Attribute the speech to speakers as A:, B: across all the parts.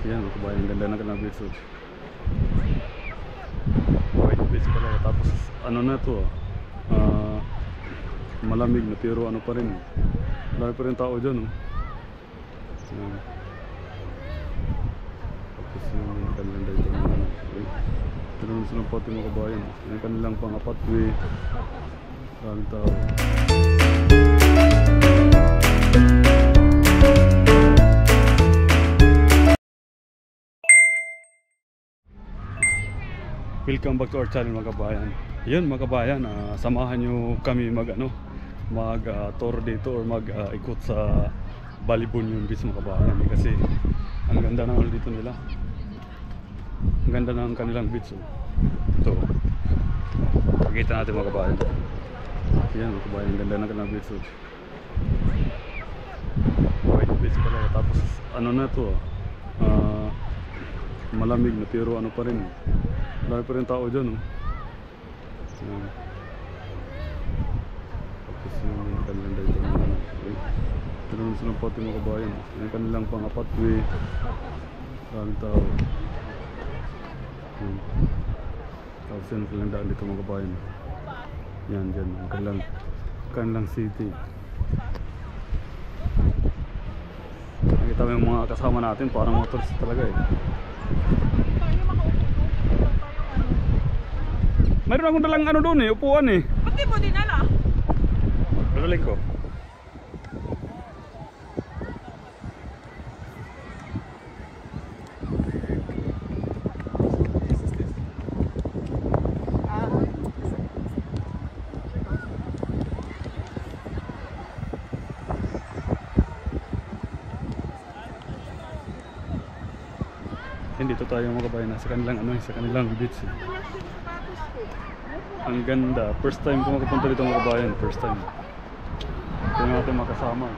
A: Yan mga kabayan, ang ganda ng Canal Beach. White beach pala. Tapos ano na to malamig na pero ano pa rin. Marami pa rin tao dyan. Yan. Tapos yung kanilang dito ito naman silang pati mga kabayan. Yung kanilang pang-apat way. Maraming tao. Welcome back to our channel mga kabayan. Yan mga kabayan, samahan nyo kami mag tour dito or ikot sa Balibon Beach mga kabayan. Kasi ang ganda ng dito nila. Ang ganda ng kanilang beach. Ito. Pakita natin mga kabayan. Yan mga kabayan, ang ganda ng kanilang beach. White beach pala. Tapos ano na to malamig na pero ano pa rin. Marami pa rin tao dyan. Yan. Tapos yung kanilang dito ito naman silang pati mga kabayan. Yung kanilang pang-apat way. Maraming tao. Yan. Tapos yung kanilang daan dito mga kabayan. Yan dyan. Yung kanilang city. Nakita mo yung mga kasama natin. Parang mga tourist talaga Mayroon akong dalang ano doon upuan
B: Ba't di mo dinala?
A: Dadaling ko. Dito tayo mga kabayan sa kanilang beach. Ang ganda. First time ko makapunta dito mga kabayan. First time. Ito natin makasama.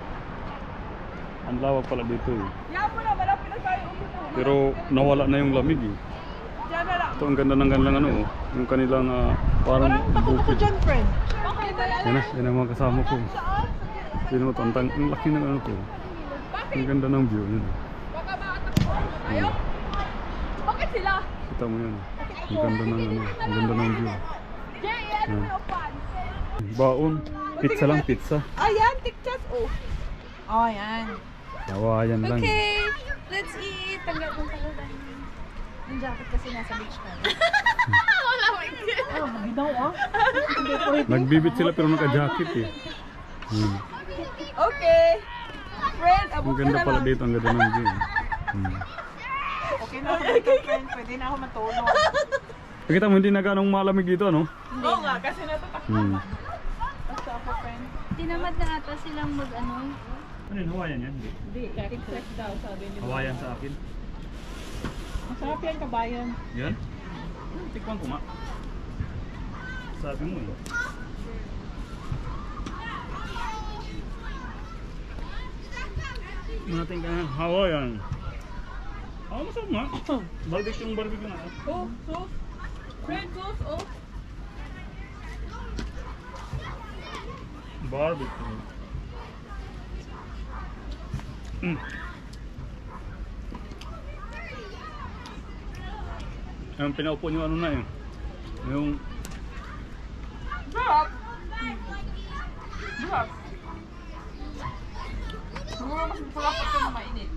A: Ang lawak pala dito Pero nawala na yung lamig Ito ang ganda ng kanilang yung kanilang parang bukid. Yan ang mga kasama ko. Yan ang matantang. Ang laki ng ko. Ang ganda ng view. Yan.
B: Bakit sila?
A: Kita mo yan. Ang ganda ng view. Yan. Baon. Pizza lang, pizza.
B: Ayan, tiktas ayan.
A: Nawayan lang.
B: Okay, let's eat. Tanggal kong taludan. Yung jacket kasi nasa beach ka. Wala mo bidaw
A: Nagbibit sila pero naka-jacket
B: Okay. Friend, abot
A: ang ganda pala dito, ang ganda ng view.
B: Okay na ako friend, pwede na ako matulog.
A: Pakita mo, hindi na ganong malamig dito, no?
B: Oo nga, kasi natatakpan. Basta ako friend.
C: Tinamad na ata silang
A: Ano yun, Hawaiian yan?
B: Hindi, except daw sabi nila.
A: Hawaiian sa akin?
B: Masarap yan, kabayan.
A: Yan? Tikman ko nga. Sabi mo Natin ka ng Hawaiian. Masarap nga. Barbecue na.
B: Sauce. Red sauce,
A: Barbecue. Yung pinaupo nyo yung
B: Sarap. Siguro mas pulapot ka na mainit.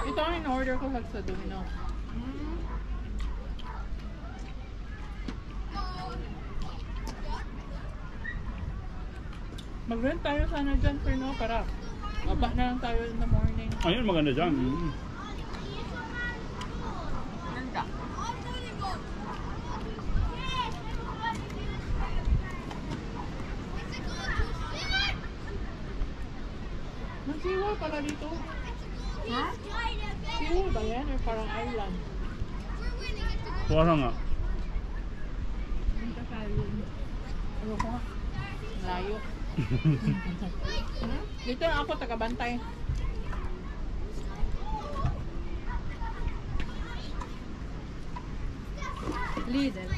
B: Ito ang in-order ko sa Domino. Mag-rent tayo sana dyan for para baba na lang tayo in the morning.
A: ayun, maganda dyan.
B: Ganda. Mag-siwal pala dito. Ha? Siwal ba yan or parang island?
A: Wala nga.
B: Punta tayo. Ano ko? Layo. Dito ako taga-bantay. Leader.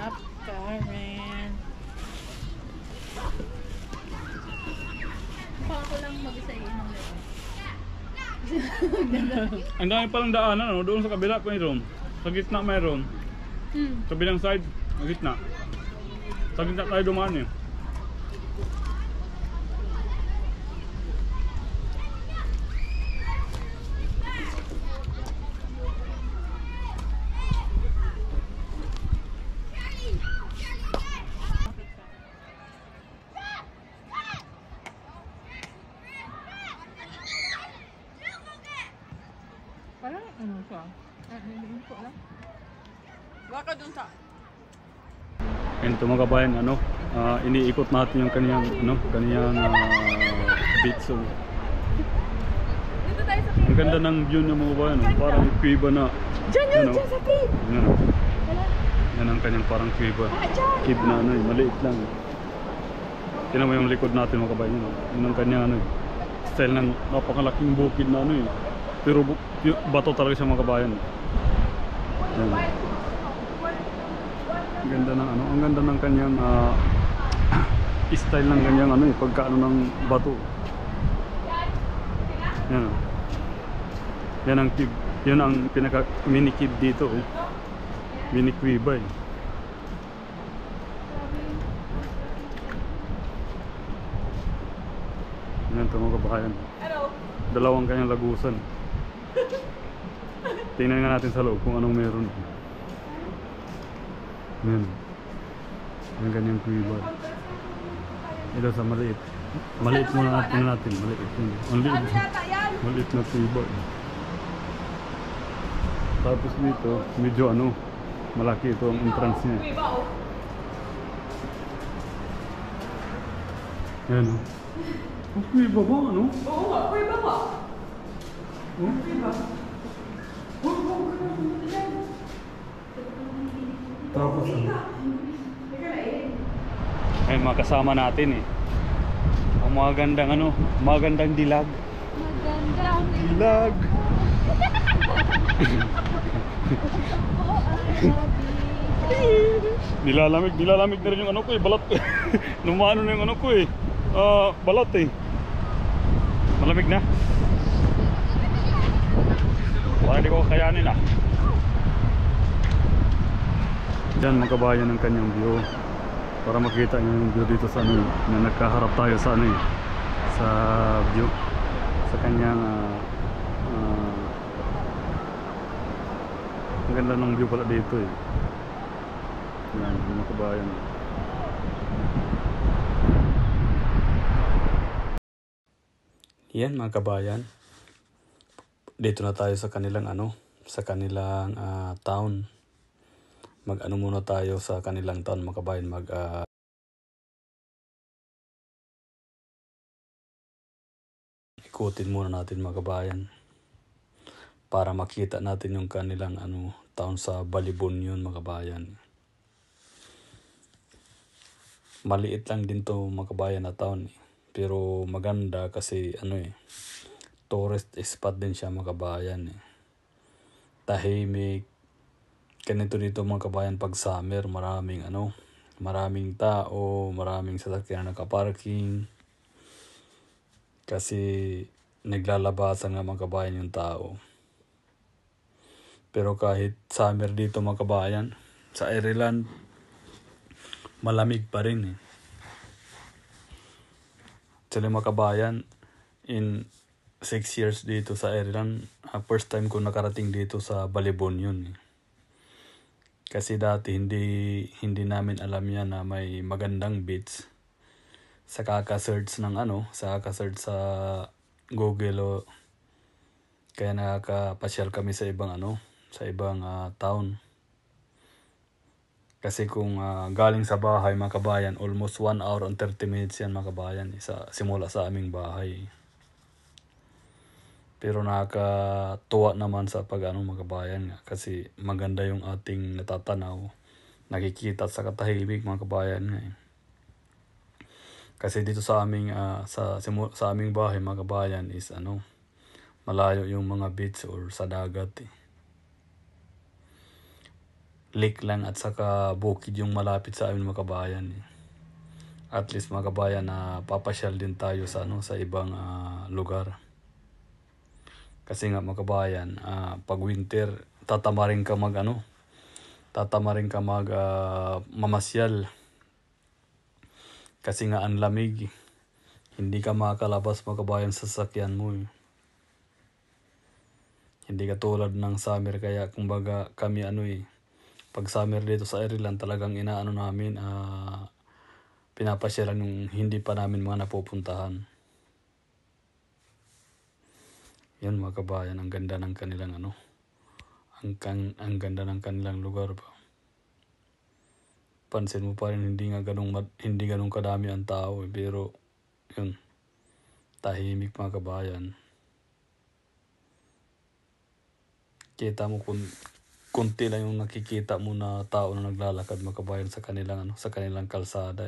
B: Up, Karen.
A: Ang dami palang daanan, no? Doon sa kabila mayroon. Sa gitna mayroon. Kabilang side, sa gitna. Sa gitna tayo dumaan eh.
B: Parang ano siya? Nililingko lang. Baka dun sa...
A: And ito mga kabayan, iniikot natin yung kaniyang, beach. So,
B: Dito tayo sa
A: ang ganda ng view niya mga kabayan, parang kuiba na.
B: Diyan
A: Ano?
B: Diyan sa cave!
A: Yan ang kanyang parang kuiba. Cave na maliit lang. Tingnan mo yung likod natin mga kabayan, yun ang kanyang style ng napakalaking bukid na pero bato talaga siya mga kabayan. Yan. Ang ganda ng kanyang style ng kanyang pagkaano ng bato. Yan. Yan ang cave. Yan ang pinaka mini cave dito. Mini kuiba. Yan ito mga kabayan. Dalawang kanyang lagusan. Tingnan nga natin sa loob kung anong meron. Yan. Yung ganyang kuiba. Ito sa maliit. Maliit muna natin. Maliit. Maliit na kuiba. Tapos dito, medyo malaki ito ang entrance niya. Yan o. Oh, kuiba ba?
B: Oo nga, kuiba ba?
A: Oh?
B: Kuiba?
A: Tapos ay mga kasama natin ang magandang dilag.
C: Magandang
A: Dilag. Nilalamig na rin yung balat ko. Lumano na yung balat malamig na. Parang hindi ko kakayanin Diyan mga kabayan ang kanyang view. Para makita nyo yung view dito sa na nagkaharap tayo sa sa view. Sa kanyang ang ganda ng view pala dito Yan mga kabayan. Yan mga kabayan. Dito na tayo sa kanilang town. Muna tayo sa kanilang town mga kabayan. Ikutin muna natin mga kabayan. Para makita natin yung kanilang town sa Balibon yun mga kabayan. Maliit lang din to mga kabayan na town pero maganda kasi tourist spot din siya mga kabayan Tahimik. Ganito dito mga kabayan pag summer, maraming tao, maraming sasakyan na nakaparking. Kasi naglalabasan nga mga kabayan yung tao. Pero kahit summer dito mga kabayan, sa Ireland, malamig pa rin Actually mga kabayan, in 6 years dito sa Ireland, first time ko nakarating dito sa Balibon yun Kasi dati hindi namin alam yan na may magandang beach. Sa kaka-search sa Google kaya nakakapasyal kami sa ibang town. Kasi kung galing sa bahay mga kabayan, almost 1 hour and 30 minutes yan mga kabayan simula sa aming bahay. Pero nakakatuwa naman sa mga kabayan kasi maganda yung ating natatanaw. Nakikita sa katahimik mga kabayan Kasi dito sa aming sa aming bahay mga kabayan is malayo yung mga beach or sa dagat Lake lang at saka bukid yung malapit sa amin mga kabayan At least mga kabayan na papasyal din tayo sa ibang lugar. Kasi nga mga kabayan, pag winter, tatamarin ka mag mamasyal. Kasi nga ang lamig, hindi ka makakalabas mga kabayan sa sasakyan mo. Hindi katulad ng summer, kaya kumbaga kami pag summer dito sa Ireland talagang namin, pinapasyalan yung hindi pa namin mga napupuntahan. Yan mga kabayan, ang ganda ng kanilang ang ganda ng kanilang lugar ba. Pansin mo pa rin hindi ganung kadami ang tao pero yun, tahimik mga kabayan. Kita mo kunti lang yung nakikita mo na tao na naglalakad mga kabayan sa kanilang kalsada